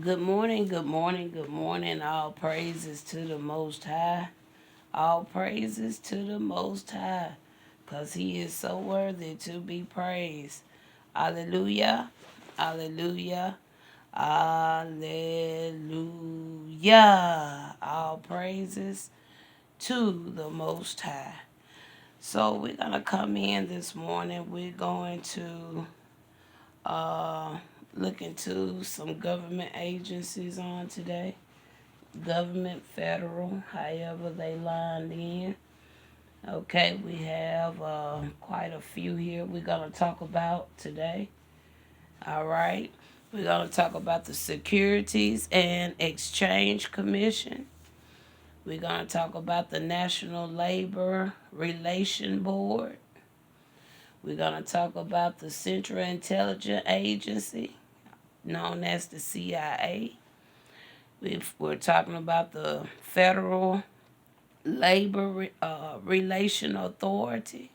Good morning, good morning, good morning. All praises to the Most High. All praises to the Most High. Because He is so worthy to be praised. Hallelujah. Hallelujah. Hallelujah. All praises to the Most High. So we're going to come in this morning. We're going to uh, look into some government agencies on today. Government, federal, however they lined in. Okay, we have quite a few here we're going to talk about today. All right, we're going to talk about the Securities and Exchange Commission. We're going to talk about the National Labor Relation Board. We're going to talk about the Central Intelligence Agency, known as the CIA. We're talking about the Federal Labor Relation Authority,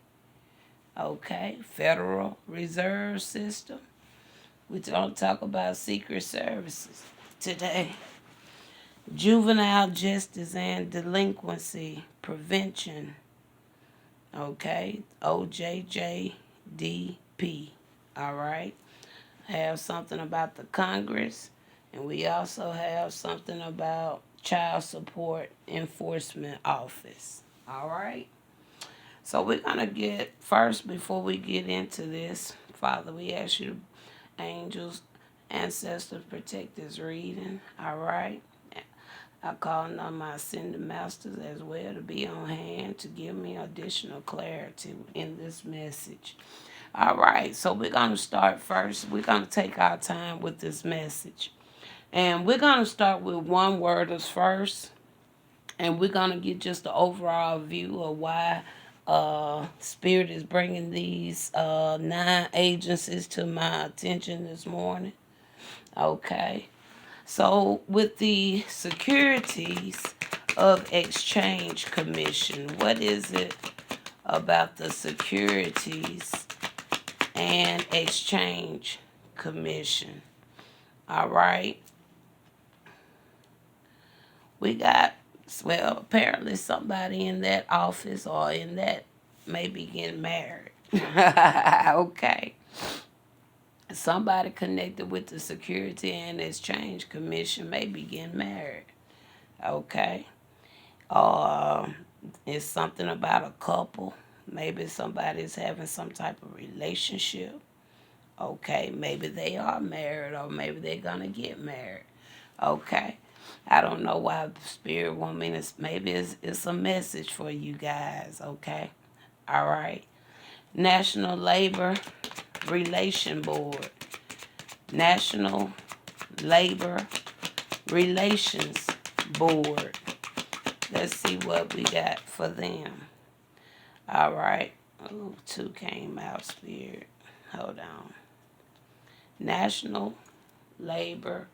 okay, Federal Reserve System. We're going to talk about Secret Services today. Juvenile Justice and Delinquency Prevention, okay, OJJDP, all right. Have something about the Congress, and we also have something about Child Support Enforcement Office, all right. So we're going to get first, before we get into this, Father, we ask you, angels, ancestors, protect this reading. All right. I call on my ascended masters as well to be on hand to give me additional clarity in this message. All right. So we're going to start first. We're going to take our time with this message. And we're going to start with one worders first, and we're going to get just the overall view of why Spirit is bringing these 9 agencies to my attention this morning. Okay. So, with the Securities of Exchange Commission, what is it about the Securities and Exchange Commission? All right. We got, well, apparently somebody in that office or in that may be getting married. Okay. Somebody connected with the Security and Exchange Commission may be getting married. Okay. Or it's something about a couple. Maybe somebody's having some type of relationship. Okay. Maybe they are married, or maybe they're going to get married. Okay. I don't know why Spirit want me to. Maybe it's a message for you guys. Okay. All right. National Labor Relation Board. National Labor Relations Board. Let's see what we got for them. All right. Oh, 2 came out, Spirit. Hold on. National Labor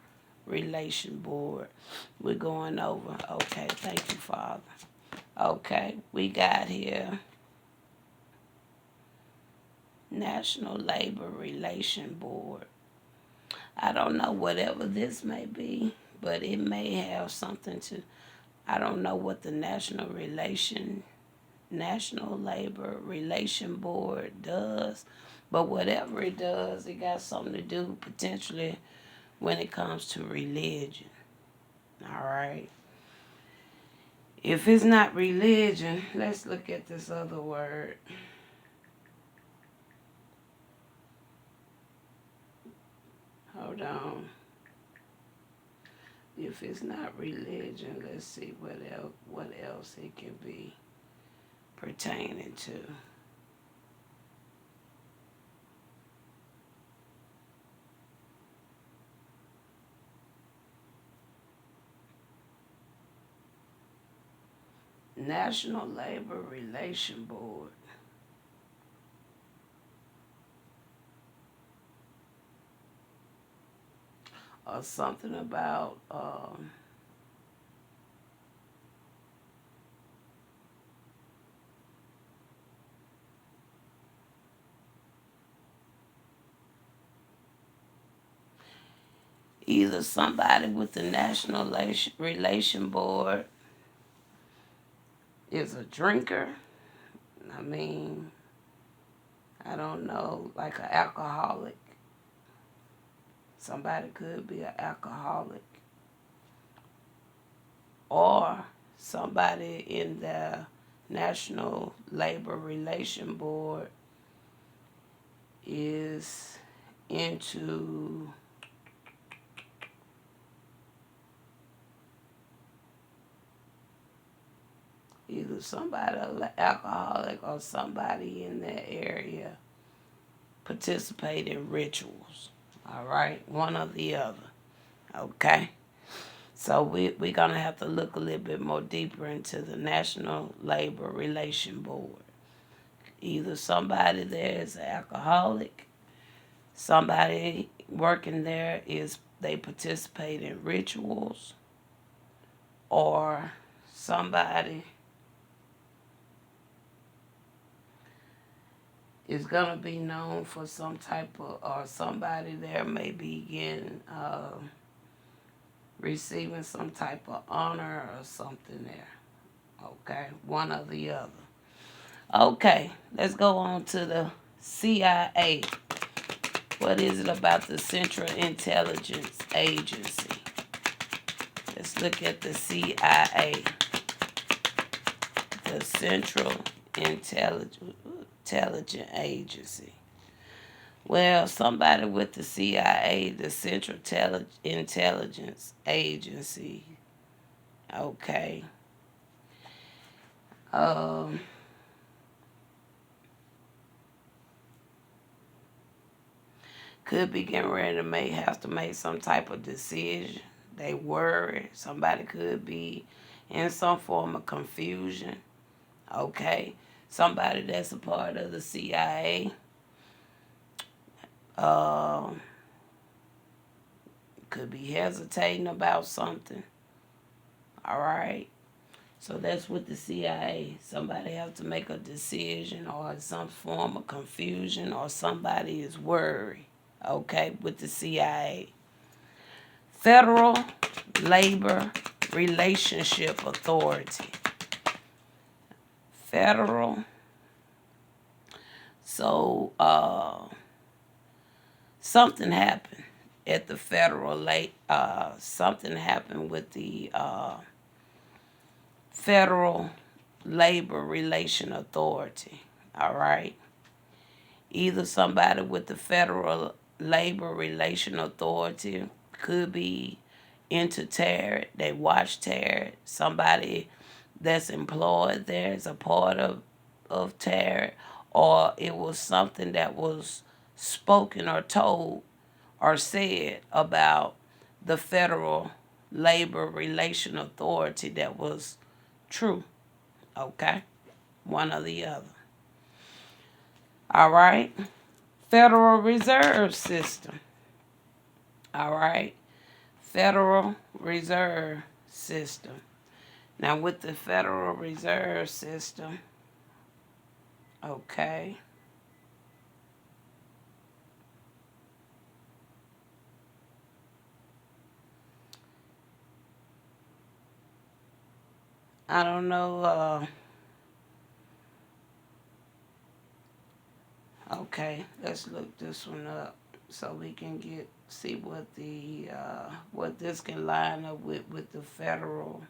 Relation Board. We're going over. Okay, thank you, Father. Okay, we got here National Labor Relation Board. I don't know whatever this may be, but it may have something to, I don't know what the National Labor Relation Board does, but whatever it does, it got something to do potentially when it comes to religion. All right. If it's not religion, let's look at this other word. Hold on. If it's not religion, let's see what else it can be pertaining to. National Labor Relation Board. Or something about Either somebody with the National Relation Board is a drinker. I mean, I don't know, like an alcoholic. Somebody could be an alcoholic. Or somebody in the National Labor Relation Board is into either somebody alcoholic or somebody in that area participate in rituals. All right, one or the other. Okay, so we're gonna have to look a little bit more deeper into the National Labor Relation Board. Either somebody there is an alcoholic, somebody working there is they participate in rituals, or somebody is going to be known for some type of, or somebody there may be getting, receiving some type of honor or something there. Okay, one or the other. Okay, let's go on to the CIA. What is it about the Central Intelligence Agency? Let's look at the CIA, the Central Intelligence Agency. Well, somebody with the CIA, the Central Intelligence Agency, okay, could be getting ready to have to make some type of decision. They worry. Somebody could be in some form of confusion. Okay, somebody that's a part of the CIA. Could be hesitating about something. All right. So that's with the CIA. Somebody has to make a decision or some form of confusion or somebody is worried. Okay, with the CIA. Federal Labor Relationship Authority. Federal. So something happened at the federal something happened with the Federal Labor Relation Authority. All right. Either somebody with the Federal Labor Relation Authority could be into Tarot. They watch Tarot. Somebody that's employed there is a part of Tarot. Or it was something that was spoken or told or said about the Federal Labor Relation Authority that was true. Okay? One or the other. All right? Federal Reserve System. All right? Federal Reserve System. Now, with the Federal Reserve System, okay, I don't know. Okay, let's look this one up so we can see what the what this can line up with the Federal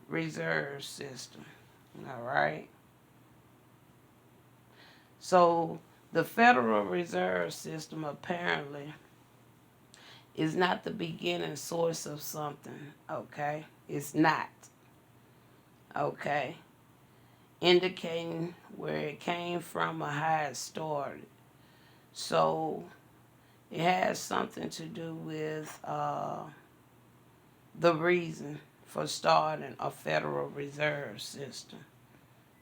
Reserve System. All right. So the Federal Reserve System apparently is not the beginning source of something. Okay, it's not. Okay, indicating where it came from or how it started. So it has something to do with the reason for starting a Federal Reserve System.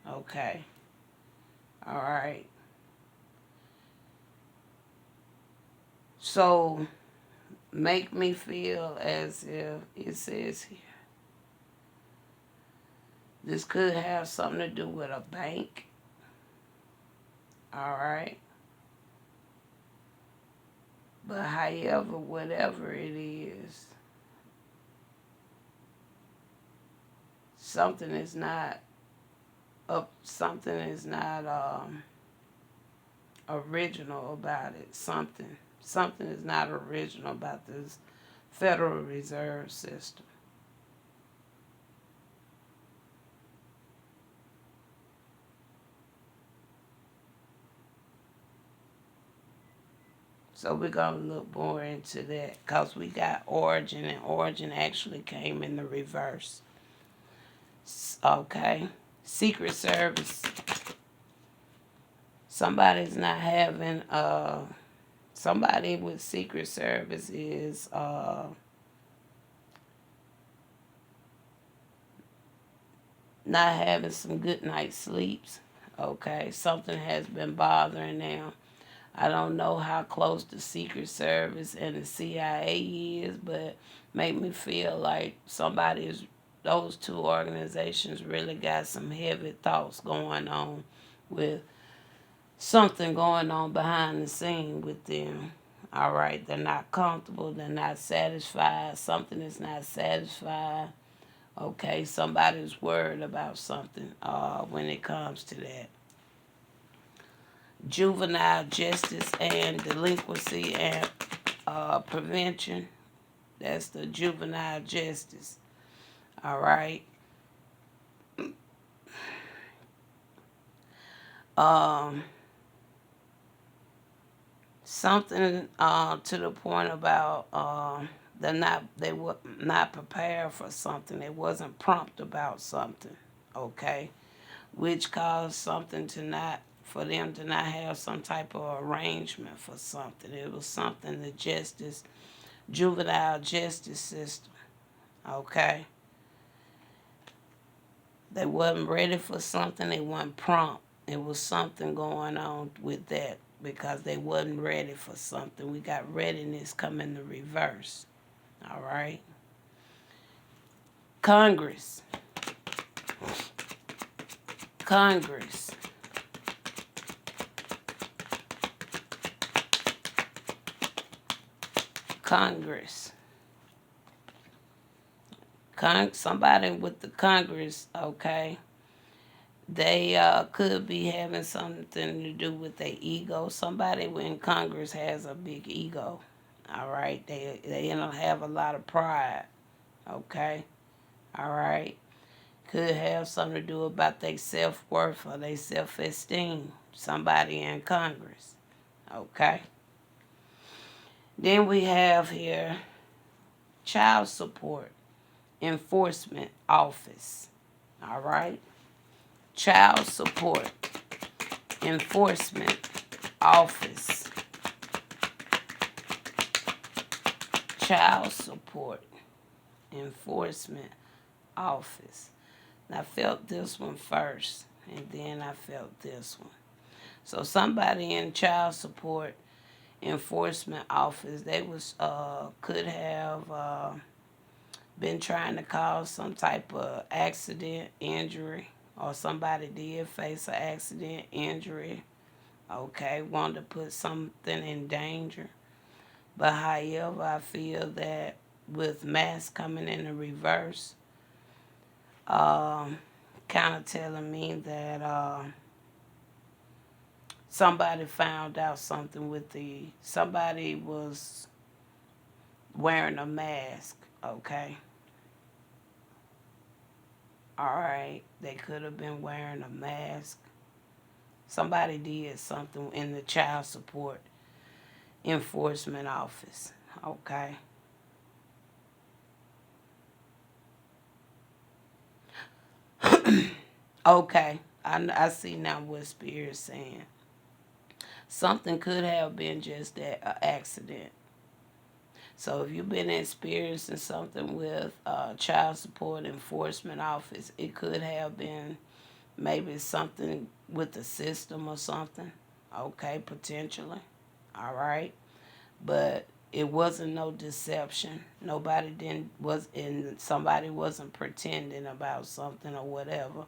Okay. All right. So make me feel as if it says here, this could have something to do with a bank. All right. But however, whatever it is, something is not something is not original about it. Something is not original about this Federal Reserve System. So we're going to look more into that because we got origin, and origin actually came in the reverse. Okay. Secret Service. Somebody's not having, somebody with Secret Service is not having some good night sleeps. Okay. Something has been bothering them. I don't know how close the Secret Service and the CIA is, but make me feel like those two organizations really got some heavy thoughts going on with something going on behind the scene with them. All right, they're not comfortable, they're not satisfied, something is not satisfied. Okay, somebody's worried about something when it comes to that. Juvenile justice and delinquency and prevention. That's the juvenile justice. All right. Um, Something to the point about they were not prepared for something. They wasn't prompt about something. Okay, which caused something to not for them to not have some type of arrangement for something. It was something the juvenile justice system. Okay, they wasn't ready for something. They wasn't prompt. It was something going on with that because they wasn't ready for something. We got readiness coming the reverse. All right. Congress. Congress. Congress. Somebody with the Congress, okay, they could be having something to do with their ego. Somebody in Congress has a big ego. All right, they don't have a lot of pride. Okay, all right, could have something to do about their self worth or their self esteem. Somebody in Congress. Okay. Then we have here child support enforcement office. All right. Child support enforcement office. Child support enforcement office. And I felt this one first, and then I felt this one. So somebody in child support enforcement office, they was could have been trying to cause some type of accident, injury, or somebody did face an accident, injury. Okay, wanted to put something in danger. But however, I feel that with mass coming in the reverse, kind of telling me that somebody found out something somebody was wearing a mask, okay? All right, they could have been wearing a mask. Somebody did something in the child support enforcement office, okay? Okay, I see now what Spirit's saying. Something could have been just that accident. So if you've been experiencing something with child support enforcement office, it could have been maybe something with the system or something. Okay, potentially. All right. But it wasn't no deception. Nobody didn't was in somebody wasn't pretending about something or whatever.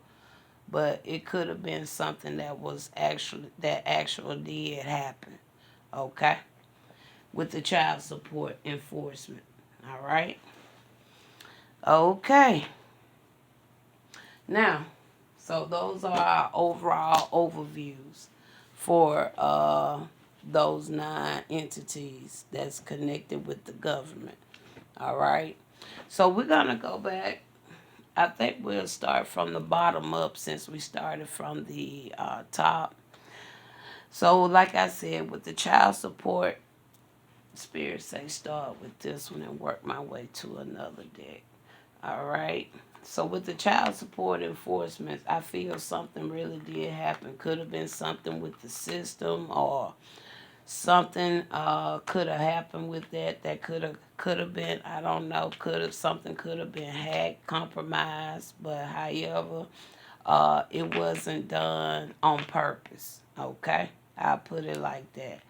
But it could have been something that actually did happen. Okay. with the child support enforcement. All right. Okay. Now, so those are our overall overviews for those 9 entities that's connected with the government. All right. So we're going to go back. I think we'll start from the bottom up since we started from the top. So, like I said, with the child support, Spirit say start with this one and work my way to another deck. All right. So with the child support enforcement, I feel something really did happen. Could have been something with the system, or something could have happened with that. That could have been, I don't know. Could have been hacked, compromised. But however, it wasn't done on purpose. Okay, I'll put it like that.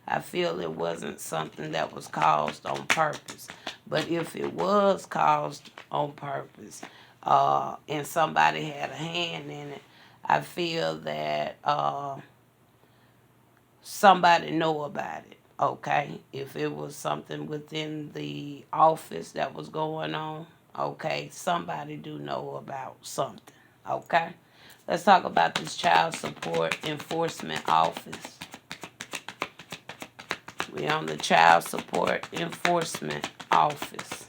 I feel it wasn't something that was caused on purpose. But if it was caused on purpose, and somebody had a hand in it, I feel that somebody know about it. Okay, if it was something within the office that was going on, okay, somebody do know about something. Okay, let's talk about this child support enforcement office. We on the child support enforcement office.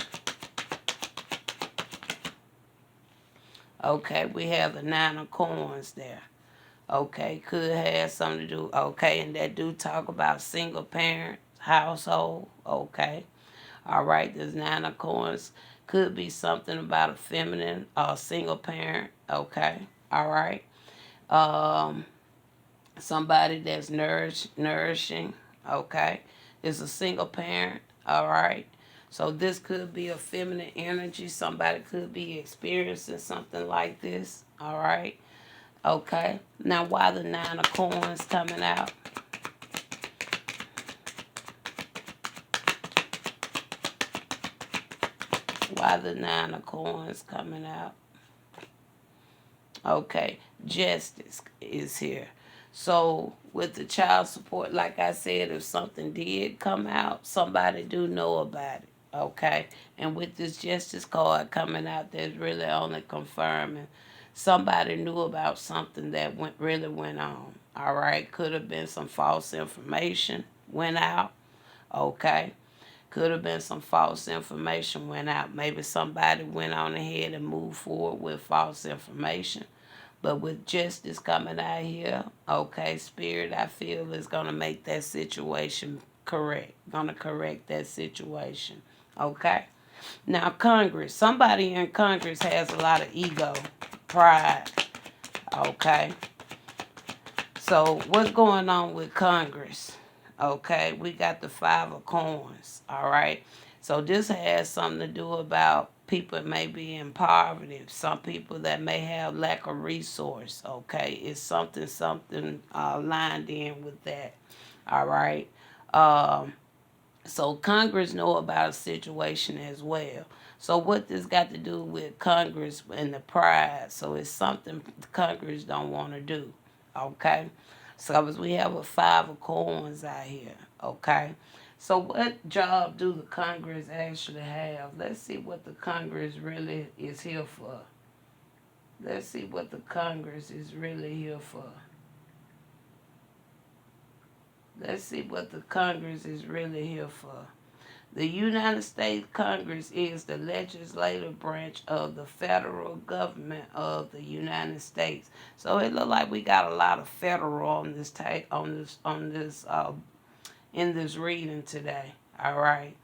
Okay, we have the 9 of coins there. Okay, could have something to do. Okay, and that do talk about single parent household. Okay, all right. This 9 of coins could be something about a feminine single parent. Okay, all right. Um, Somebody that's nourishing. Okay, is a single parent. All right. So this could be a feminine energy. Somebody could be experiencing something like this. All right. Okay. Now, why the 9 of coins coming out? Why the 9 of coins coming out? Okay. Justice is here. So with the child support, like I said, if something did come out, somebody do know about it. Okay. And with this justice card coming out, that's really only confirming somebody knew about something that really went on. All right. Could have been some false information went out. Okay. Could have been some false information went out. Maybe somebody went on ahead and moved forward with false information. But with justice coming out here, okay, Spirit, I feel is going to make that situation correct. Going to correct that situation. Okay? Now, Congress. Somebody in Congress has a lot of ego, pride. Okay? So, what's going on with Congress? Okay, we got the 5 of coins. All right. So this has something to do about people that may be in poverty. Some people that may have lack of resource. Okay, it's something lined in with that. All right. Um, so Congress know about a situation as well. So what this got to do with Congress and the pride? So it's something Congress don't want to do. Okay. So as we have a 5 of coins out here. Okay. So what job do the Congress actually have? Let's see what the Congress really is here for. Let's see what the Congress is really here for. Let's see what the Congress is really here for. The United States Congress is the legislative branch of the federal government of the United States. So it look like we got a lot of federal on this in this reading today. All right.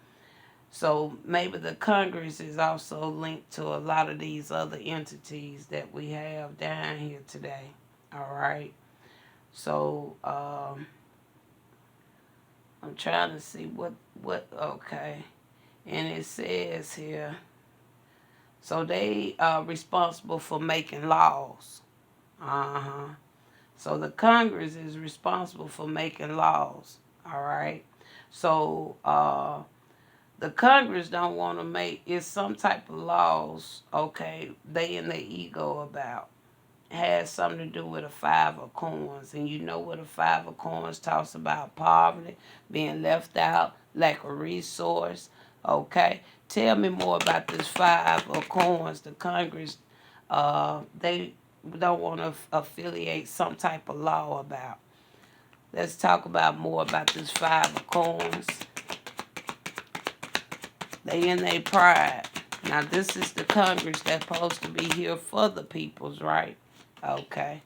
So maybe the Congress is also linked to a lot of these other entities that we have down here today. All right. So I'm trying to see okay. And it says here, so they are responsible for making laws. Uh-huh. So the Congress is responsible for making laws. All right. So the Congress don't want to make it's some type of laws, okay, they in their ego about. Has something to do with a 5 of coins. And you know what a 5 of coins talks about: poverty, being left out, lack of resource. Okay, tell me more about this five of coins. The Congress, they don't want to affiliate some type of law about. Let's talk about more about this five of coins. They in their pride. Now this is the Congress that's supposed to be here for the peoples, right? Okay.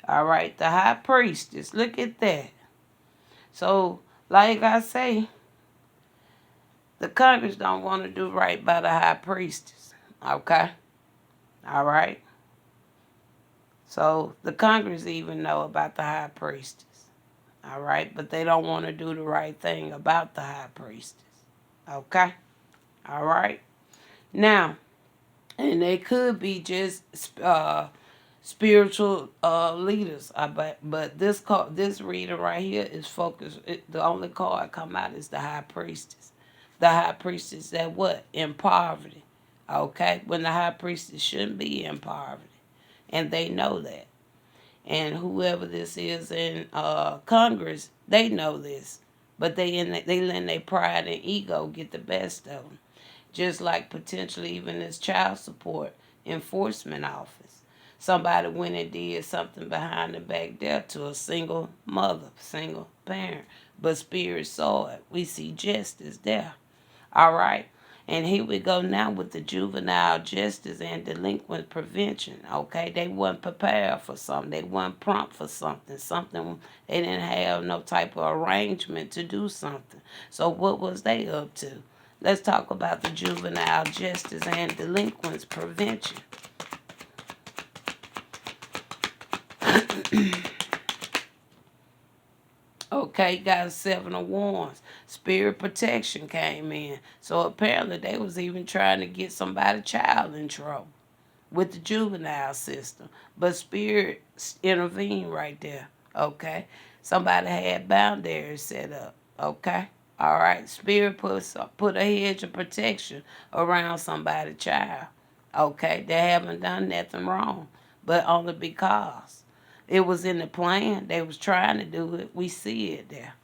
All right. The high priestess. Look at that. So, like I say, the Congress don't want to do right by the high priestess. Okay. All right. So the Congress even know about the high priestess. All right. But they don't want to do the right thing about the high priestess. Okay. All right. Now, and they could be just spiritual leaders. But this reading right here is focused. The only card come out is the high priestess. The high priestess that what? In poverty. Okay? When the high priestess shouldn't be in poverty. And they know that. And whoever this is in Congress, they know this. But they letting their pride and ego get the best of them. Just like potentially even this child support enforcement office. Somebody went and did something behind the back there to a single mother, single parent. But spirit saw it. We see justice there. All right. And here we go now with the juvenile justice and delinquent prevention. Okay, they weren't prepared for something. They weren't prompt for something. Something they didn't have no type of arrangement to do something. So what was they up to? Let's talk about the juvenile justice and delinquents prevention. Okay, got 7 of wands. Spirit protection came in. So apparently they was even trying to get somebody's child in trouble with the juvenile system. But spirit intervened right there. Okay. Somebody had boundaries set up. Okay. All right. Spirit put a hedge of protection around somebody's child. Okay. They haven't done nothing wrong. But only because it was in the plan. They was trying to do it. We see it there.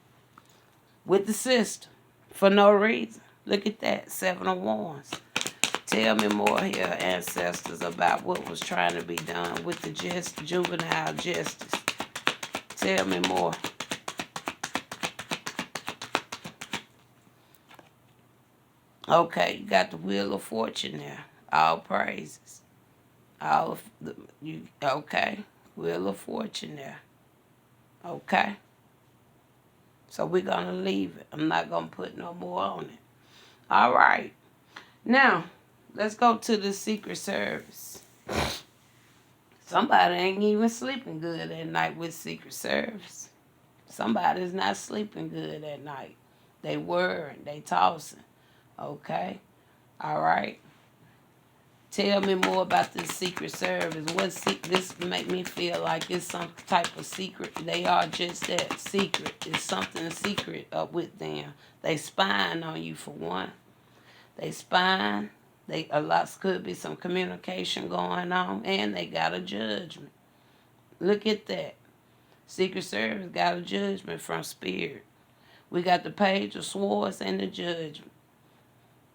With the system. For no reason. Look at that. 7 of wands. Tell me more here, ancestors, about what was trying to be done with the juvenile justice. Tell me more. Okay, you got the wheel of fortune there. All praises. Okay, wheel of fortune there. Okay. So we're gonna leave it. I'm not gonna put no more on it. All right. Now, let's go to the Secret Service. Somebody ain't even sleeping good at night with Secret Service. Somebody's not sleeping good at night. They worrying, they tossing. Okay? All right? Tell me more about this Secret Service. This make me feel like it's some type of secret. They are just that, secret. It's something secret up with them. They spying on you for one. They spying. A lot could be some communication going on, and they got a judgment. Look at that. Secret Service got a judgment from Spirit. We got the Page of Swords and the judgment.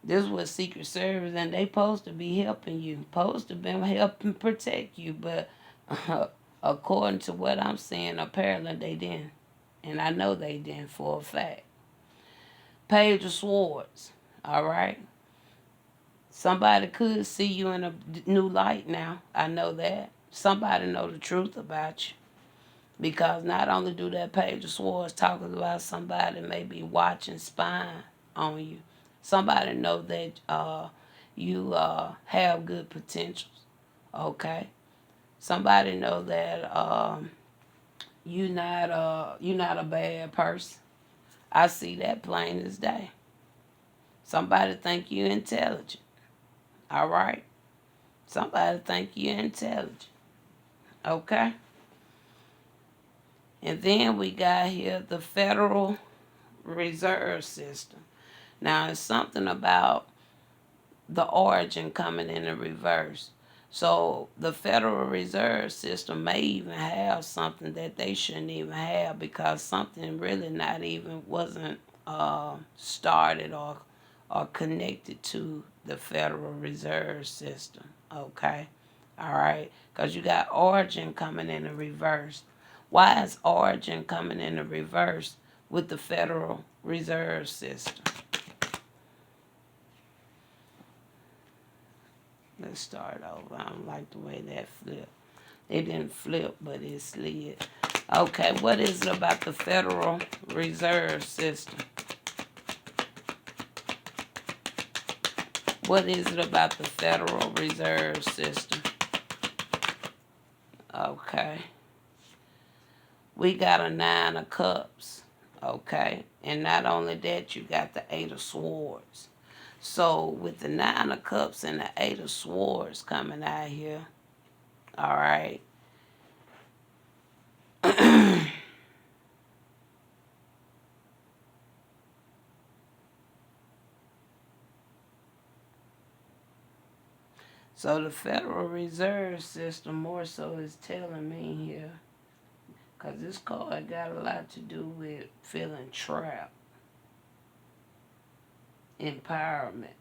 This was Secret Service, and they supposed to be helping you. Supposed to be helping protect you, but according to what I'm saying, apparently they didn't. And I know they didn't for a fact. Page of Swords. All right? Somebody could see you in a new light now. I know that. Somebody know the truth about you. Because not only do that Page of Swords talk about somebody maybe watching, spying on you. Somebody know that you have good potentials. Okay? Somebody know that you're not a bad person. I see that plain as day. Somebody think you intelligent. All right? Somebody think you're intelligent. Okay? And then we got here the Federal Reserve System. Now, it's something about the origin coming in the reverse. So the Federal Reserve System may even have something that they shouldn't even have because something really not even wasn't started or connected to the Federal Reserve System. Okay, all right, because you got origin coming in the reverse. Why is origin coming in the reverse with the Federal Reserve System? Let's start over. I don't like the way that flipped. It didn't flip, but it slid. Okay, what is it about the Federal Reserve System? What is it about the Federal Reserve System? Okay. We got a 9 of Cups. Okay. And not only that, you got the 8 of Swords. So with the 9 of Cups and the 8 of Swords coming out here, all right. So the Federal Reserve System more so is telling me here, because this card got a lot to do with feeling trapped, empowerment.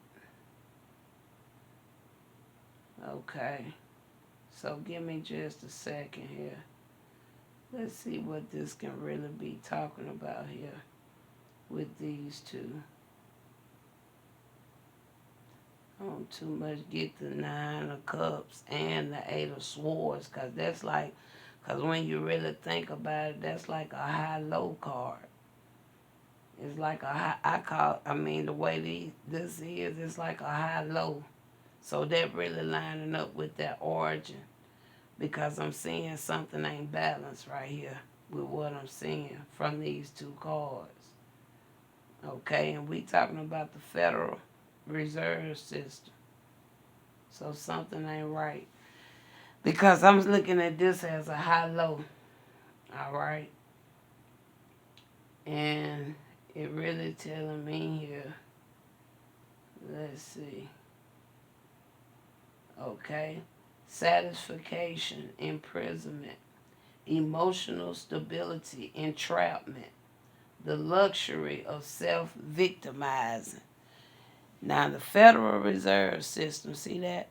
Okay. So give me just a second here. Let's see what this can really be talking about here with these two. I don't too much get the 9 of Cups and the 8 of Swords, because that's like, because when you really think about it, that's like a high-low card. It's like a high, the way this is, it's like a high-low. So that really lining up with that origin, because I'm seeing something ain't balanced right here with what I'm seeing from these two cards. Okay, and we talking about the Federal Reserve System. So something ain't right. Because I'm looking at this as a high-low. All right. And it really telling me here, let's see. Okay. Satisfaction, imprisonment, emotional stability, entrapment, the luxury of self-victimizing. Now, the Federal Reserve System, see that?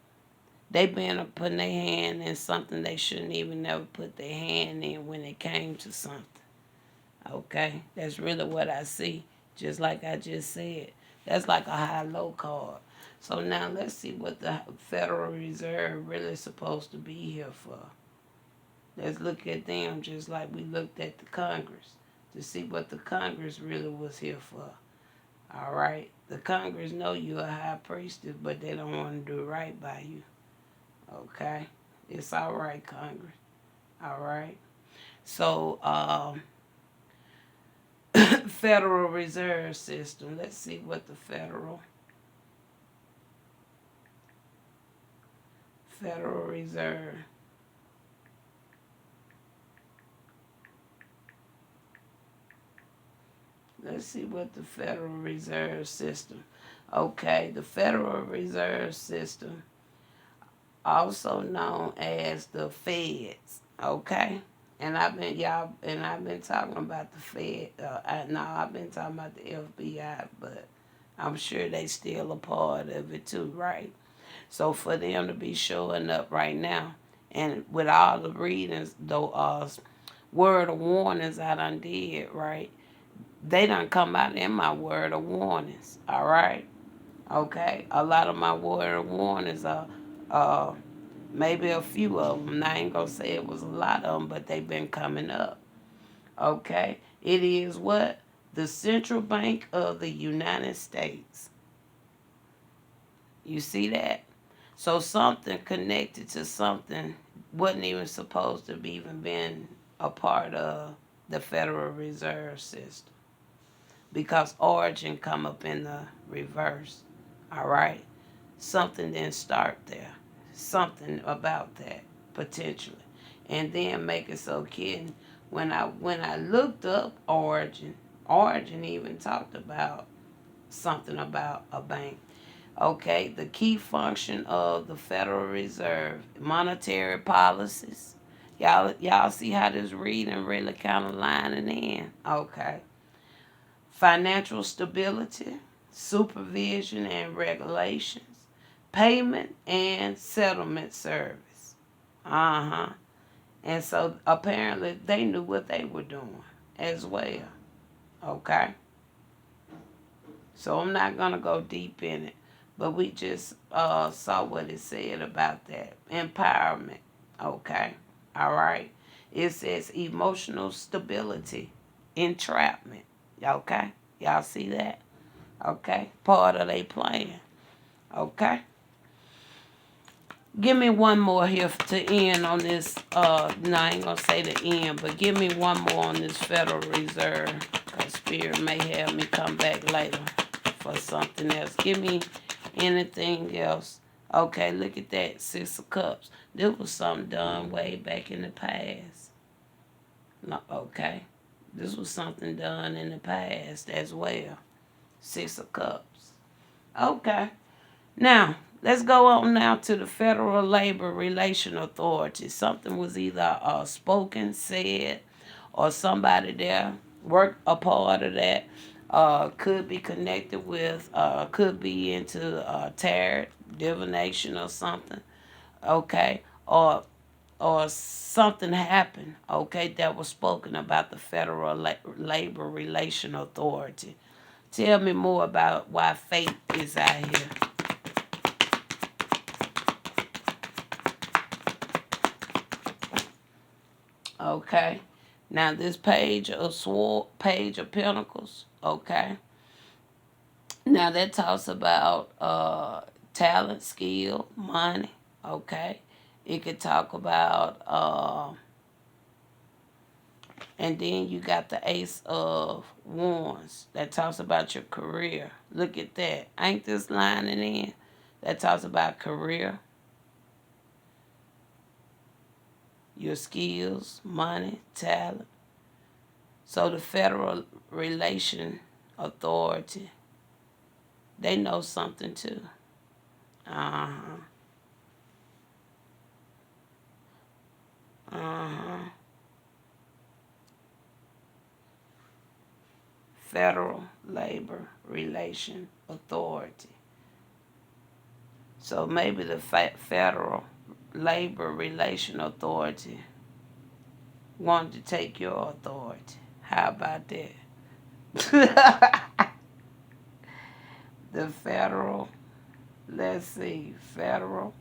They been putting their hand in something they shouldn't even never put their hand in when it came to something. Okay? That's really what I see. Just like I just said. That's like a high-low card. So now let's see what the Federal Reserve really is supposed to be here for. Let's look at them just like we looked at the Congress to see what the Congress really was here for. All right? The Congress know you're a high priestess, but they don't want to do right by you. Okay? It's all right, Congress. All right? So, Federal Reserve System. Let's see what the Federal Reserve. Let's see what the Federal Reserve System. Okay, the Federal Reserve System, also known as the Feds. Okay, and I've been talking about the Fed. I've been talking about the FBI, but I'm sure they still a part of it too, right? So for them to be showing up right now, and with all the readings, though, word of warnings I done did, right? They done come out in my word of warnings, all right? Okay? A lot of my word of warnings are, maybe a few of them. I ain't gonna say it was a lot of them, but they've been coming up, okay? It is what? The Central Bank of the United States. You see that? So something connected to something wasn't even supposed to be even been a part of the Federal Reserve System, because origin come up in the reverse. All right? Something didn't start there. Something about that, potentially. And then make it so kidding. When I looked up origin even talked about something about a bank. Okay, the key function of the Federal Reserve, monetary policies. Y'all see how this reading really kind of lining in. Okay. financial stability, supervision and regulations, payment and settlement service. Uh-huh. And so apparently they knew what they were doing as well. Okay? So I'm not going to go deep in it. But we just saw what it said about that. Empowerment. Okay? All right? It says emotional stability, entrapment. Okay? Y'all see that? Okay? Part of their plan. Okay? Give me one more here to end on this. No, I ain't going to say the end, but give me one more on this Federal Reserve. Because Spirit may have me come back later for something else. Give me anything else. Okay, look at that. 6 of Cups. This was something done way back in the past. No, okay. This was something done in the past as well. 6 of Cups. Okay. Now, let's go on now to the Federal Labor Relation Authority. Something was either spoken, said, or somebody there worked a part of that. Could be connected with, could be into tarot, divination or something, okay? Or something happened, okay, that was spoken about the Federal Labor Relation Authority. Tell me more about why faith is out here. Okay. Now this page of Pentacles. Okay. Now that talks about talent, skill, money. Okay. It could talk about and then you got the Ace of Wands that talks about your career. Look at that. Ain't this lining in? That talks about career, your skills, money, talent. So the Federal Relation Authority, they know something too. Uh-huh. Uh-huh. Federal Labor Relation Authority. So maybe the Federal Labor Relation Authority wanted to take your authority. How about that? The Federal, let's see, Federal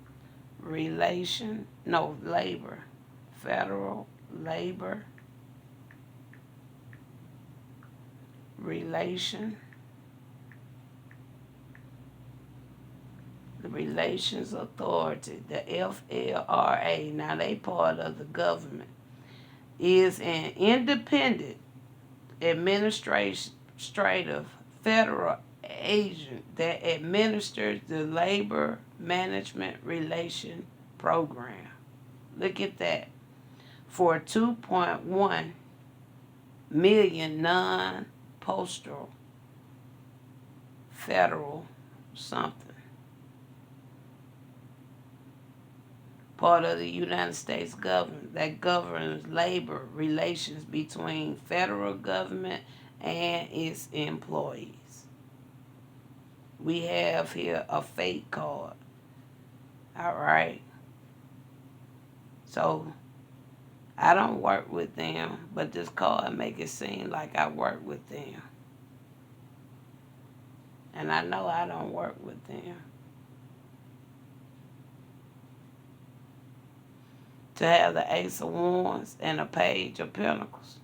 Labor. Federal Labor Relation, the Relations Authority, the FLRA, now they part of the government, is an independent administrative federal agent that administers the Labor Management Relation Program. Look at that. For 2.1 million non-postal federal something. Part of the United States government that governs labor relations between federal government and its employees. We have here a fate card. All right. So I don't work with them, but this card make it seem like I work with them. And I know I don't work with them. To have the Ace of Wands and a Page of Pentacles.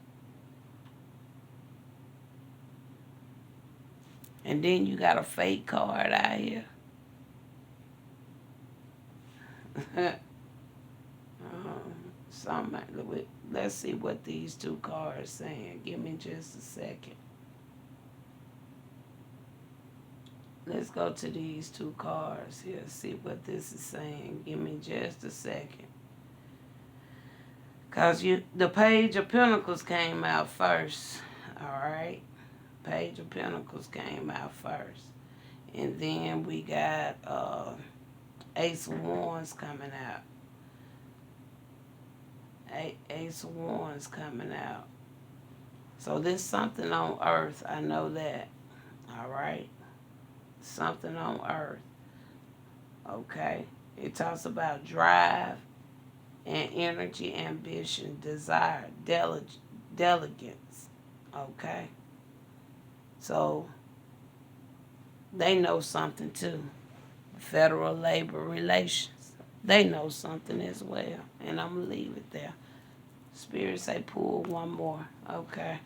And then you got a fate card out here. Let's see what these two cards saying. Give me just a second. Let's go to these two cards here. See what this is saying. Give me just a second. Because the Page of Pentacles came out first. Alright? Page of Pentacles came out first. And then we got Ace of Wands coming out. Ace of Wands coming out. So there's something on earth. I know that. All right. Something on earth. Okay. It talks about drive and energy, ambition, desire, diligence. Okay. So they know something too. Federal Labor Relations. They know something as well. And I'm going to leave it there. Spirit say pull one more. Okay.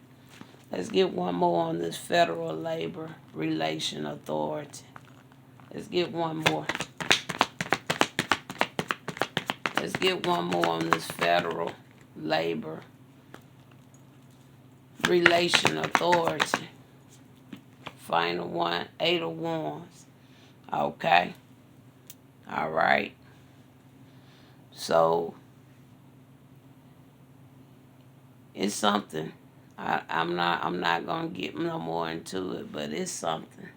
Let's get one more on this Federal Labor Relation Authority. Let's get one more. Let's get one more on this Federal Labor Relation Authority. Final one, 8 of Wands. Okay. All right. So it's something. I'm not gonna get no more into it, but it's something.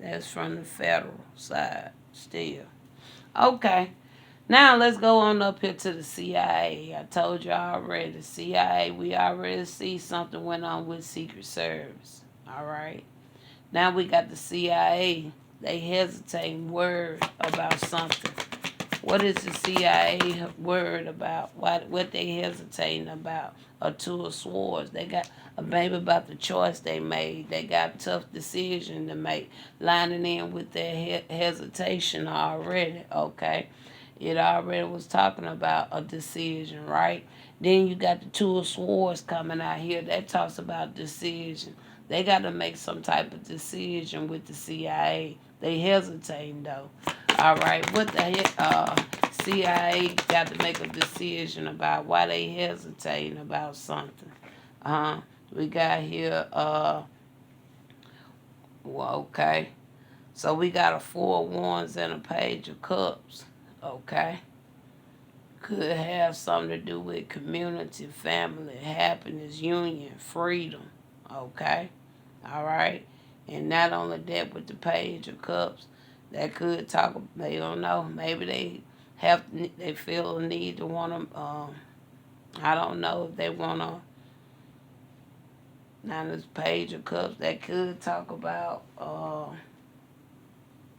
That's from the federal side still. Okay. Now let's go on up here to the CIA. I told you already, the CIA, we already see something went on with Secret Service. All right. Now we got the CIA. They hesitating word about something. What is the CIA word about? What they hesitating about? A two of swords. They got a baby about the choice they made. They got a tough decision to make, lining in with their hesitation already. Okay, it already was talking about a decision, right? Then you got the two of swords coming out here. That talks about decision. They got to make some type of decision with the CIA. They hesitating though. All right, what the heck? CIA got to make a decision about why they hesitating about something. We got here. Well, okay. So we got a 4 of Wands and a Page of Cups. Okay. Could have something to do with community, family, happiness, union, freedom. Okay. All right. And not only that, with the Page of Cups, that could talk. They don't know. Maybe they feel a need to want to. I don't know if they want to. Now this Page of Cups, that could talk about.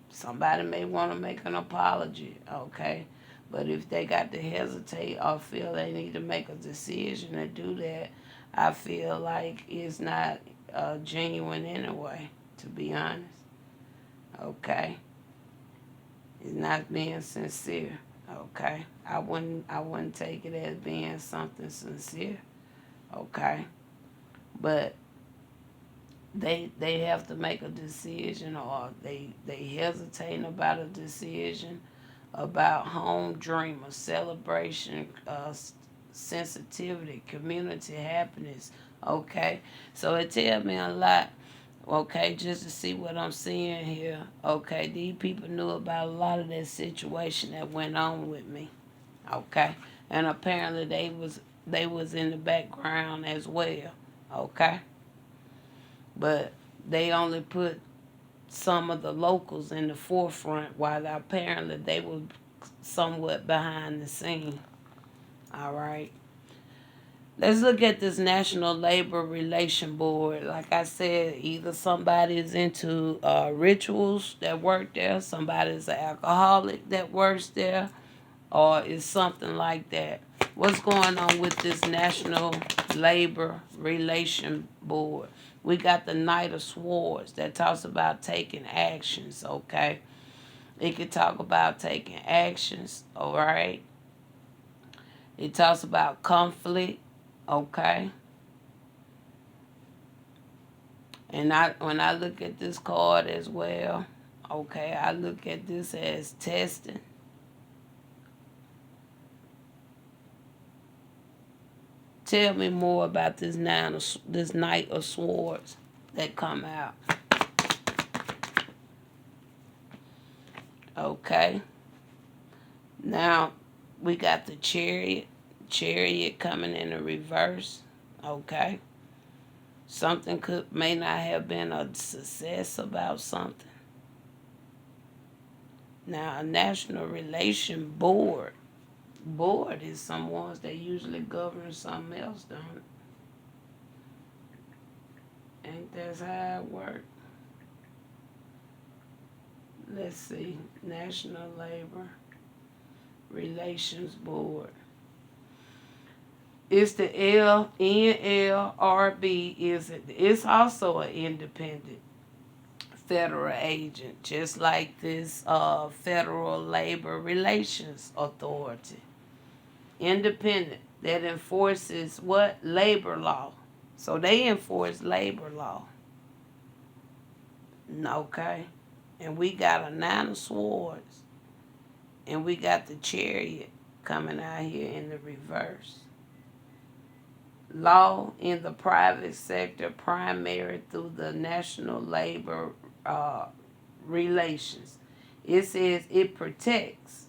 Somebody may want to make an apology. Okay. But if they got to hesitate or feel they need to make a decision to do that, I feel like it's not genuine anyway, to be honest. Okay. It's not being sincere. Okay. I wouldn't take it as being something sincere. Okay. But they have to make a decision, or they hesitating about a decision about home dream, a celebration, sensitivity, community happiness. Okay. So it tells me a lot. Okay, just to see what I'm seeing here. Okay, these people knew about a lot of that situation that went on with me. Okay, and apparently they was in the background as well. Okay, but they only put some of the locals in the forefront, while apparently they were somewhat behind the scene. All right. Let's look at this National Labor Relation Board. Like I said, either somebody is into rituals that work there, somebody's an alcoholic that works there, or is something like that. What's going on with this National Labor Relation Board? We got the Knight of Swords that talks about taking actions, okay? It could talk about taking actions, all right? It talks about conflict, okay? And when I look at this card as well, okay, I look at this as testing. Tell me more about this Knight of Swords that come out. Okay. Now we got the Chariot coming in a reverse. Okay. Something may not have been a success about something. Now a National Relation Board is some ones that usually govern something else, don't it? Ain't that how it work? Let's see. National Labor Relations Board. It's the NLRB. It's also an independent federal agent, just like this Federal Labor Relations Authority. Independent, that enforces what? Labor law. So they enforce labor law. Okay. And we got a nine of swords. And we got the chariot coming out here in the reverse. Law in the private sector, primary through the National Labor Relations. It says it protects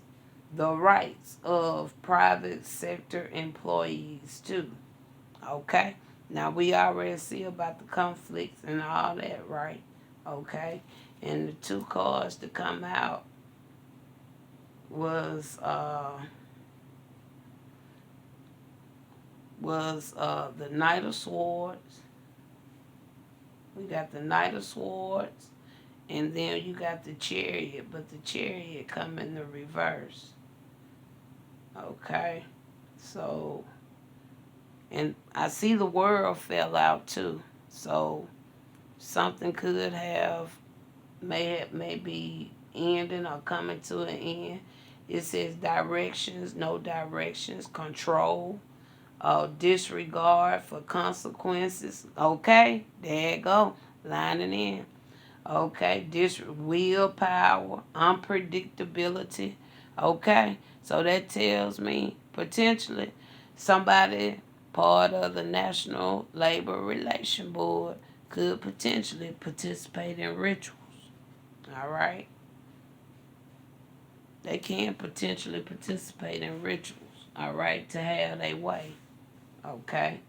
the rights of private sector employees too. Okay? Now we already see about the conflicts and all that, right? Okay? And the two cards to come out was the Knight of Swords. We got the Knight of Swords, and then you got the Chariot, but the Chariot come in the reverse. Okay, so, and I see the World fell out too, so something could have maybe ending or coming to an end. It says directions, no directions, control, disregard for consequences. Okay, there you go, lining in. Okay, willpower, unpredictability. Okay, so that tells me potentially somebody part of the National Labor Relation Board could potentially participate in rituals. All right, they can potentially participate in rituals. All right, to have their way. Okay.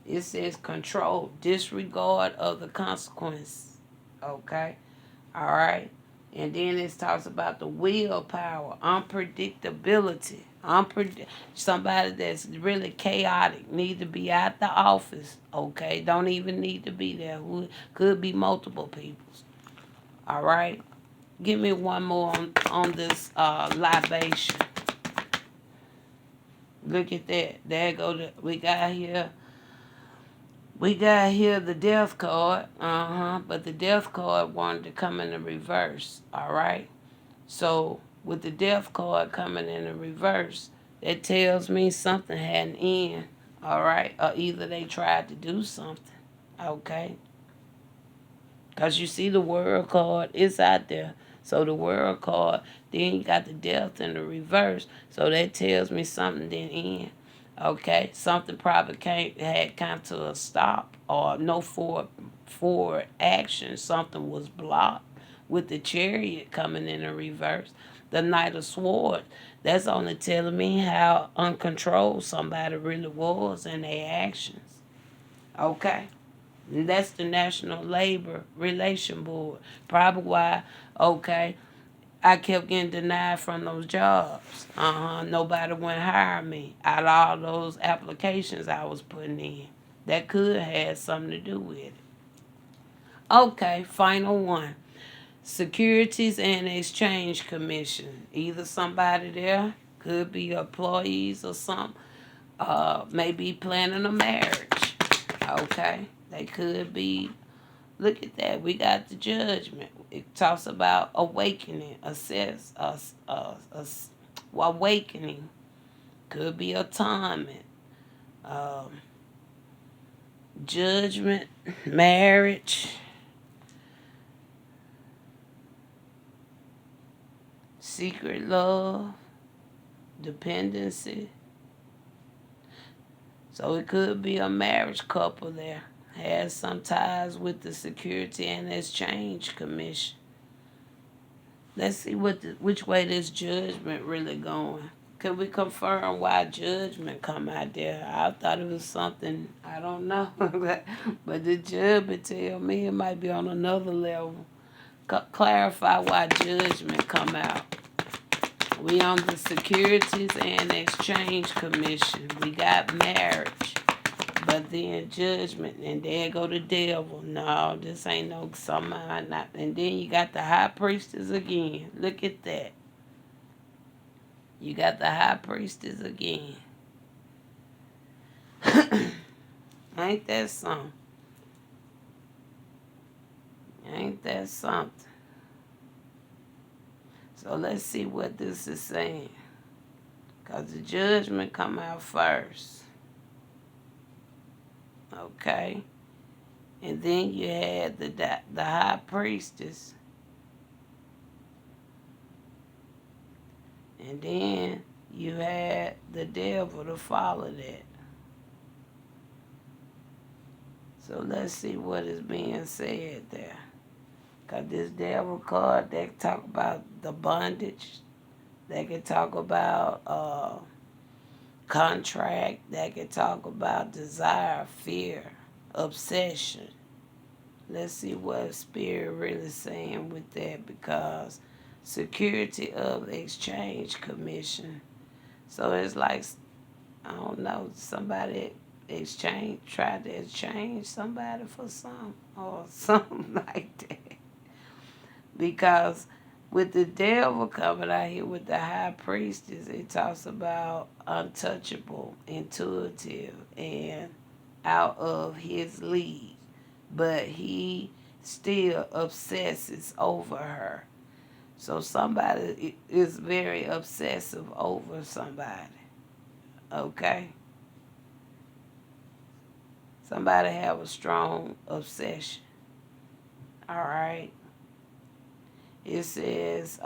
It says control, disregard of the consequence. Okay. All right. And then it talks about the willpower, unpredictability. Somebody that's really chaotic, need to be out the office. Okay. Don't even need to be there. Could be multiple people. All right. Give me one more on this libation. Look at that. There go we got here the death card. But the death card wanted to come in the reverse. All right. So with the death card coming in the reverse, that tells me something had an end. All right. Or either they tried to do something. Okay. Because you see the World card, it's out there. So the World card, then you got the death in the reverse. So that tells me something didn't end. Okay, something probably had come to a stop or no forward action. Something was blocked with the Chariot coming in the reverse. The Knight of Swords, that's only telling me how uncontrolled somebody really was in their actions. Okay. And that's the National Labor Relation Board. Probably why, okay, I kept getting denied from those jobs. Nobody went hire me out of all those applications I was putting in. That could have something to do with it. Okay, final one. Securities and Exchange Commission. Either somebody there, could be employees or something, maybe planning a marriage. Okay, they could be. Look at that. We got the judgment. It talks about awakening, awakening. Could be atonement, judgment, marriage, secret love, dependency. So it could be a marriage couple there. Has some ties with the Security and Exchange Commission. Let's see which way this judgment really going. Could we confirm why judgment come out there? I thought it was something, I don't know. But the judgment tell me it might be on another level. Clarify why judgment come out. We on the Securities and Exchange Commission. We got marriage. But then judgment, and there go the devil. No, this ain't no somebody not. And then you got the high priestess again. Look at that. You got the high priestess again. Ain't that something? Ain't that something? So let's see what this is saying. Because the judgment come out first. Okay? And then you had the high priestess. And then you had the devil to follow that. So let's see what is being said there. Because this devil card, they can talk about the bondage. They can talk about contract. They can talk about desire, fear, obsession. Let's see what Spirit really saying with that, because Security of Exchange Commission. So it's like, I don't know, somebody tried to exchange somebody for some or something like that. Because with the devil coming out here with the high priestess, it talks about untouchable, intuitive, and out of his league. But he still obsesses over her. So somebody is very obsessive over somebody. Okay? Somebody have a strong obsession. All right? It says,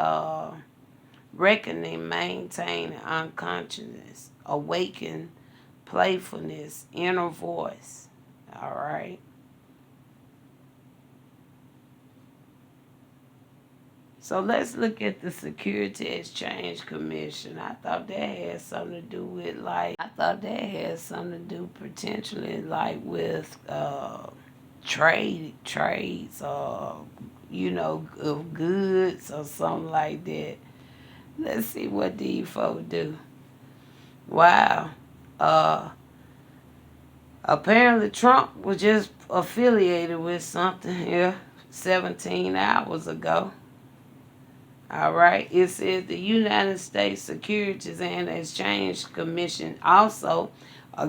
reckoning, maintaining unconsciousness, awaken playfulness, inner voice. All right? So let's look at the Security Exchange Commission. I thought that had something to do with potentially like with trades or, of goods or something like that. Let's see what these folks do. Wow. Apparently Trump was just affiliated with something here 17 hours ago. All right. It says the United States Securities and Exchange Commission also,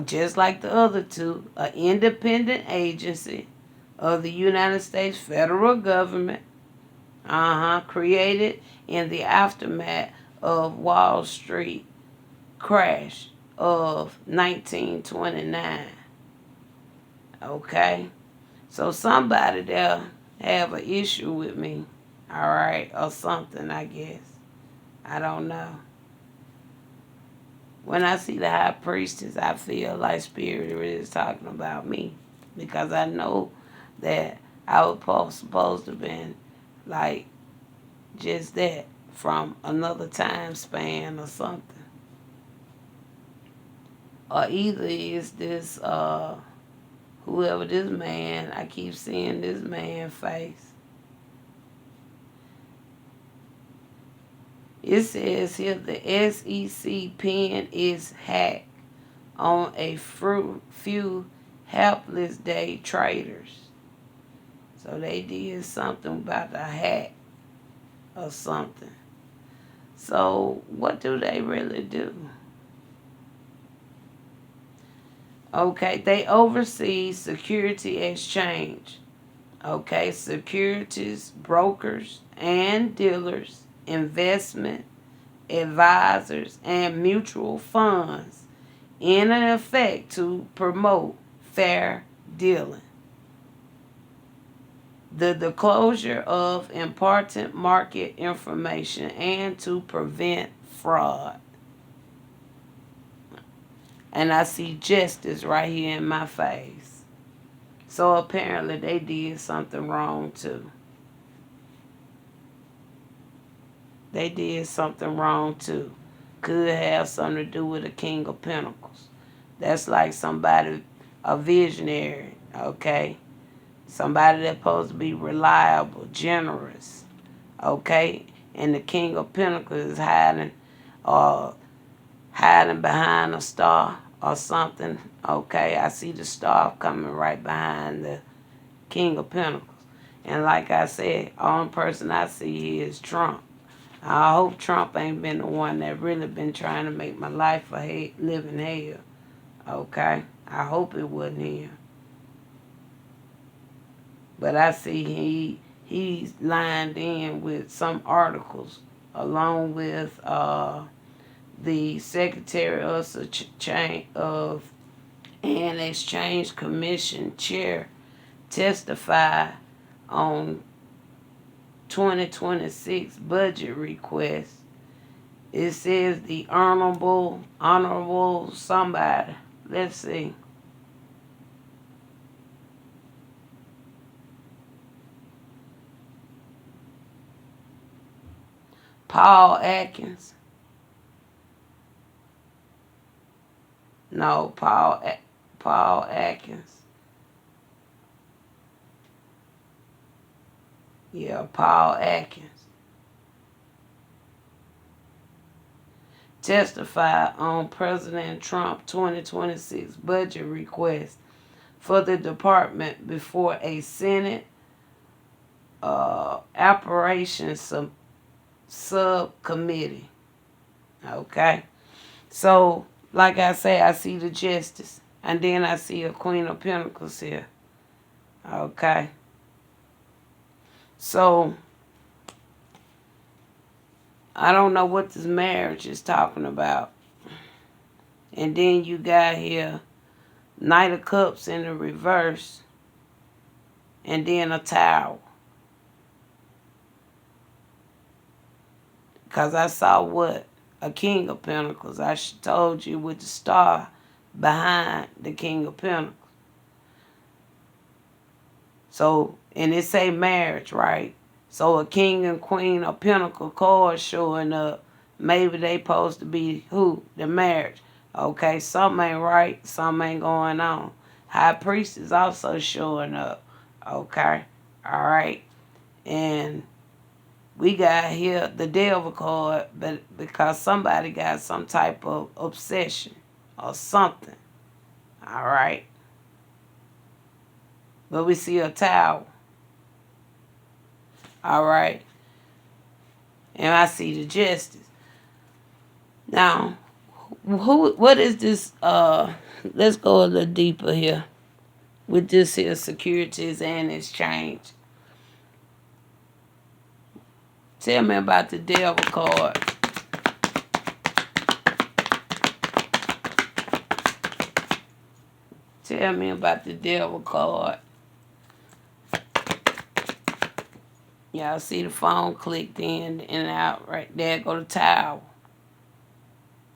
just like the other two, an independent agency of the United States federal government, created in the aftermath of Wall Street crash of 1929. Okay? So somebody there have an issue with me. All right, or something, I guess. I don't know. When I see the high priestess, I feel like Spirit really is talking about me, because I know that I was supposed to have been like just that from another time span or something. Or either is this whoever this man, I keep seeing this man's face. It says here the SEC pen is hacked on a few helpless day traders. So they did something about the hack or something. So what do they really do? Okay, they oversee security exchange. Okay, securities, brokers, and dealers, investment advisors, and mutual funds in an effect to promote fair dealing. The disclosure of important market information and to prevent fraud. And I see justice right here in my face. So apparently they did something wrong too. They did something wrong too. Could have something to do with the King of Pentacles. That's like somebody, a visionary, okay? Somebody that's supposed to be reliable, generous, okay? And the King of Pentacles is hiding behind a star or something. Okay, I see the star coming right behind the King of Pentacles. And like I said, only person I see here is Trump. I hope Trump ain't been the one that really been trying to make my life a living hell. Okay? I hope it wasn't him. But I see he's lined in with some articles along with the Secretary of and Exchange Commission Chair testify on 2026 budget request. It says the honorable somebody. Let's see. Paul Atkins. No, Paul Atkins. Yeah, Paul Atkins. Testify on President Trump 2026 budget request for the department before a Senate operations subcommittee. Okay? So, like I say, I see the justice. And then I see a Queen of Pentacles here. Okay? So, I don't know what this marriage is talking about. And then you got here Knight of Cups in the reverse. And then a Tower. Because I saw what? A King of Pentacles. I told you with the star behind the King of Pentacles. So, and it say marriage, right? So a King and Queen of Pentacle card showing up. Maybe they supposed to be who? The marriage. Okay, something ain't right. Something ain't going on. High Priest is also showing up. Okay, all right. And we got here the Devil card, but because somebody got some type of obsession or something. All right. But we see a Tower. All right. And I see the Justice. Now, what is this? Let's go a little deeper here with this here Securities and Exchange. Tell me about the Devil card. Tell me about the Devil card. Y'all see the phone clicked in and out right there. Go to Tower.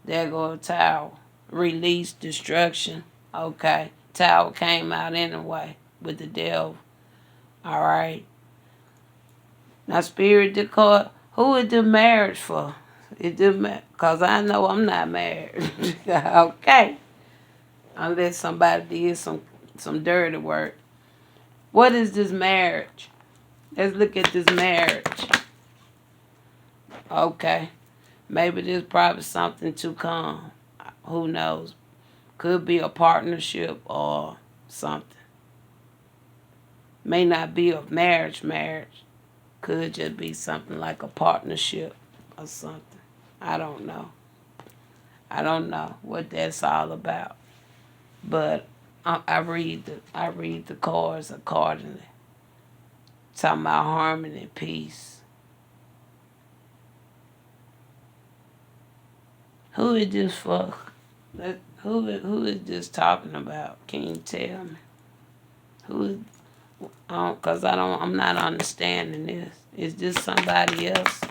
There go the Tower. Release, destruction. Okay. Tower came out anyway with the Devil. All right. Now, Spirit decor, who is the marriage for? Because I know I'm not married. Okay. Unless somebody did some dirty work. What is this marriage? Let's look at this marriage. Okay. Maybe there's probably something to come. Who knows? Could be a partnership or something. May not be a marriage. Could just be something like a partnership or something. I don't know. I don't know what that's all about. But I read the cards accordingly. Talking about harmony, peace. Who is this for? Who is this talking about? Can you tell me? Who is? Cause I'm not understanding this. Is this somebody else?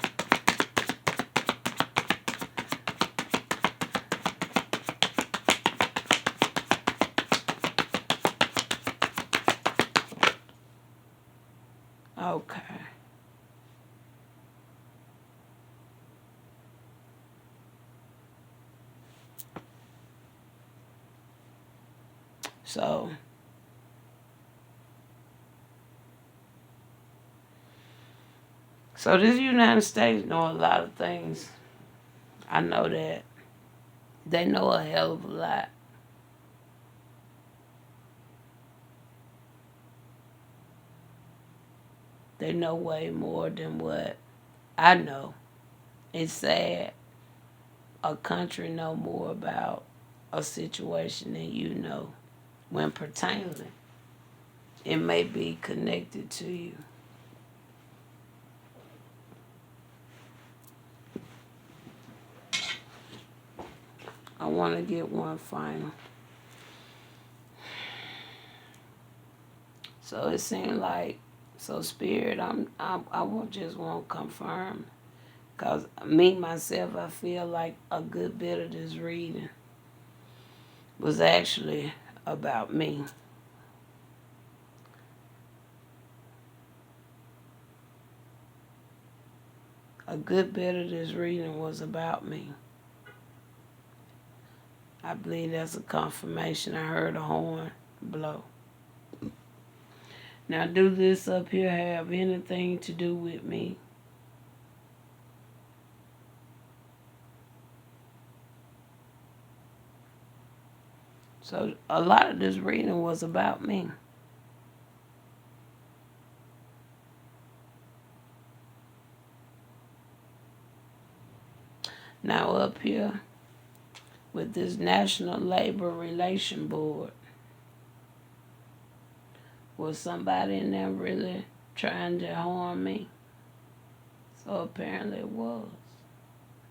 Okay. So this United States know a lot of things. I know that. They know a hell of a lot. They know way more than what I know. It's sad a country know more about a situation than you know when pertaining. It may be connected to you. I want to get one final. So it seemed like, so Spirit, I will just won't confirm. Because me, myself, I feel like a good bit of this reading was actually about me. A good bit of this reading was about me. I believe that's a confirmation. I heard a horn blow. Now, do this up here have anything to do with me? So a lot of this reading was about me. Now up here with this National Labor Relation Board, was somebody in there really trying to harm me? So apparently it was.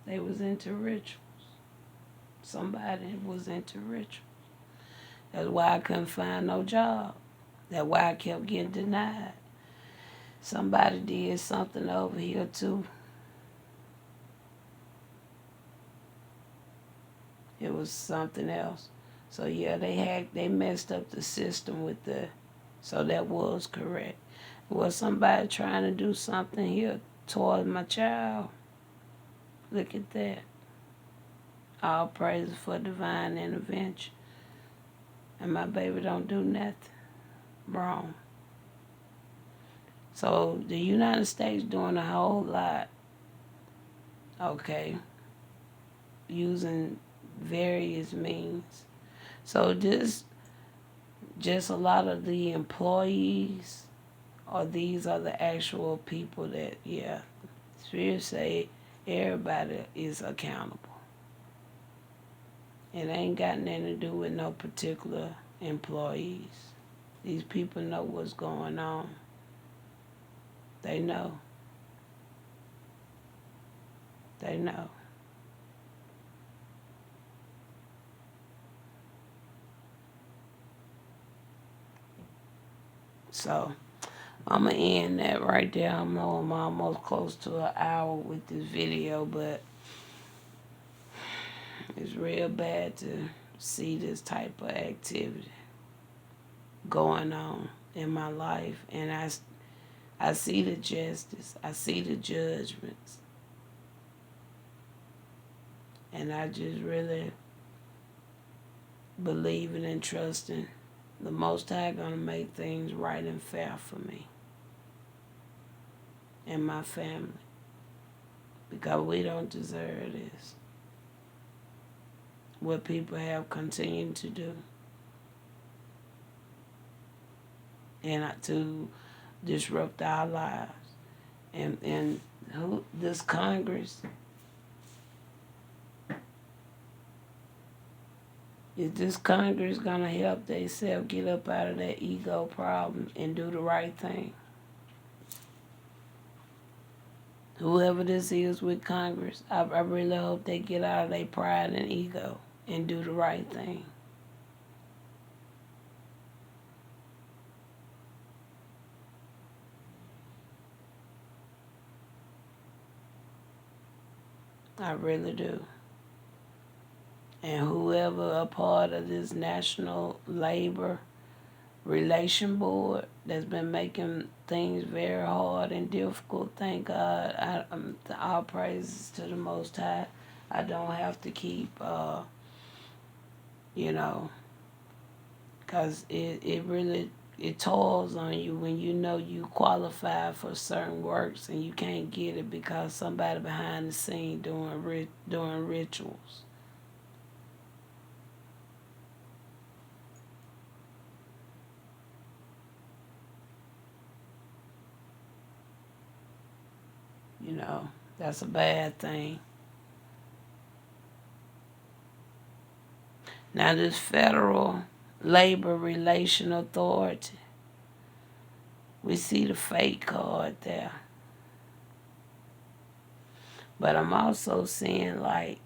They was into rituals. Somebody was into rituals. That's why I couldn't find no job. That's why I kept getting denied. Somebody did something over here too. It was something else. So yeah, they messed up the system with so that was correct. Was somebody trying to do something here towards my child? Look at that. All praises for divine intervention. And my baby don't do nothing wrong. So the United States doing a whole lot, okay, using various means. So just a lot of the employees, or these are the actual people that, yeah, Spirit say everybody is accountable. It ain't got nothing to do with no particular employees. These people know what's going on. They know. They know. So I'm going to end that right there. I know I'm almost close to an hour with this video, but it's real bad to see this type of activity going on in my life. And I see the justice. I see the judgments. And I just really believing and trusting the Most High gonna make things right and fair for me and my family, because we don't deserve this. What people have continued to do, and to disrupt our lives, and who this Congress. Is this Congress gonna help themselves get up out of that ego problem and do the right thing? Whoever this is with Congress, I really hope they get out of their pride and ego and do the right thing. I really do. And whoever a part of this National Labor Relation Board that's been making things very hard and difficult, thank God. All praises to the Most High. I don't have to keep, because it really, it tolls on you when you know you qualify for certain works and you can't get it because somebody behind the scene doing rituals. You know, that's a bad thing. Now, this Federal Labor Relation Authority, we see the fake card there. But I'm also seeing like,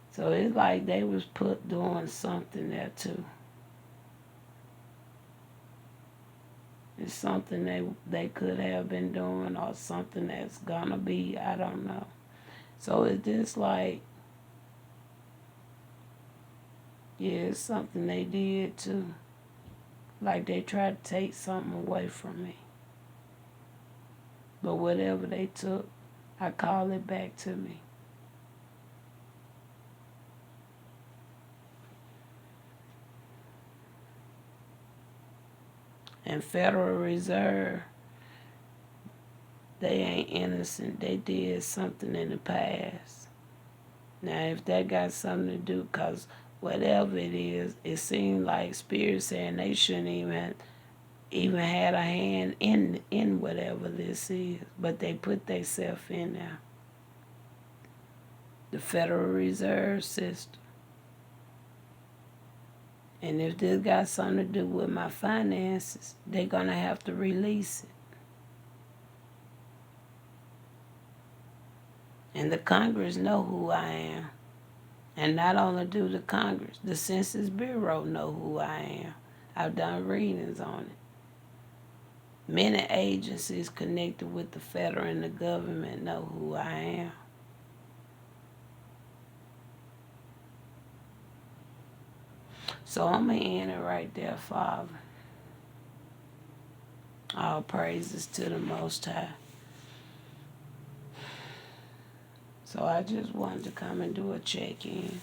so it's like they was doing something there too. It's something they could have been doing or something that's gonna be, I don't know. So it's just like, yeah, it's something they did too. Like they tried to take something away from me. But whatever they took, I call it back to me. And Federal Reserve, they ain't innocent. They did something in the past. Now, if that got something to do, because whatever it is, it seems like Spirit saying they shouldn't even had a hand in whatever this is, but they put themselves in there. The Federal Reserve System. And if this got something to do with my finances, they're going to have to release it. And the Congress know who I am. And not only do the Congress, the Census Bureau know who I am. I've done readings on it. Many agencies connected with the federal and the government know who I am. So I'm going to end it right there, Father. All praises to the Most High. So I just wanted to come and do a check-in.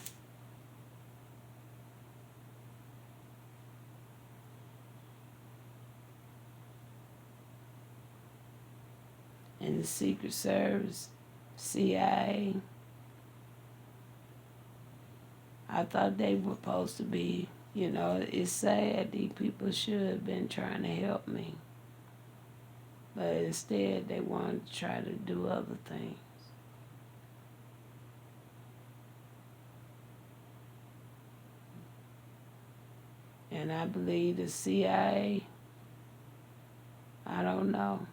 And the Secret Service, CIA, I thought they were supposed to be, it's sad. These people should have been trying to help me. But instead, they wanted to try to do other things. And I believe the CIA, I don't know.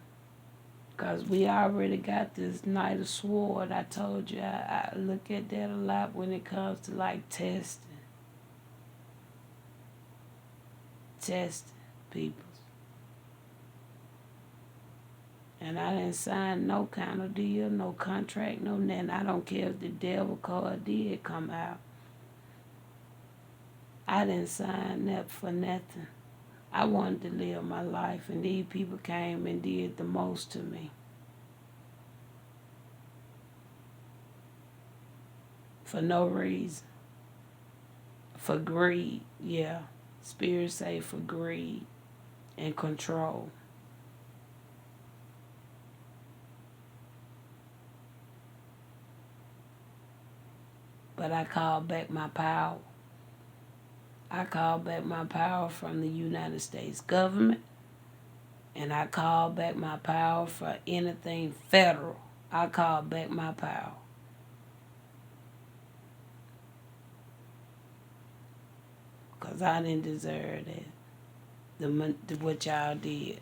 Because we already got this Knight of Sword. I told you, I look at that a lot when it comes to like testing. Testing people. And I didn't sign no kind of deal, no contract, no nothing. I don't care if the devil card did come out. I didn't sign up for nothing. I wanted to live my life, and these people came and did the most to me. For no reason. For greed, yeah. Spirit say for greed and control. But I call back my power. I call back my power from the United States government. And I call back my power for anything federal. I call back my power. Because I didn't deserve that. What y'all did.